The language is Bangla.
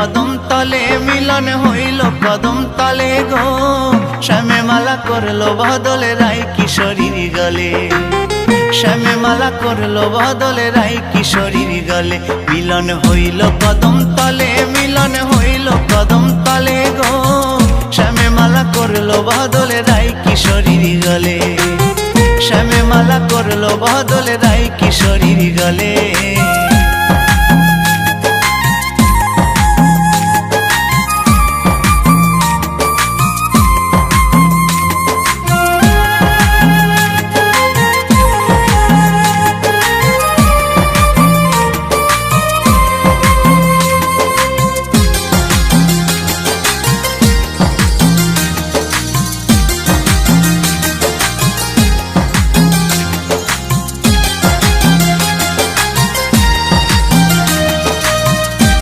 কদম তলে, মিলন হইল কদম তলে গো। শ্যামে মালা করলো বদলে রায় কিশোরীর গলে, শ্যামে মালা করলো বদলে রায় কিশোরীর গলে। মিলন হইল কদম তলে, মিলন হইল কদম তলে গো। শ্যামে মালা করলো বদলে রায় কিশোরীর গলে, শ্যামে মালা করলো বদলে রায় কিশোরীর গলে।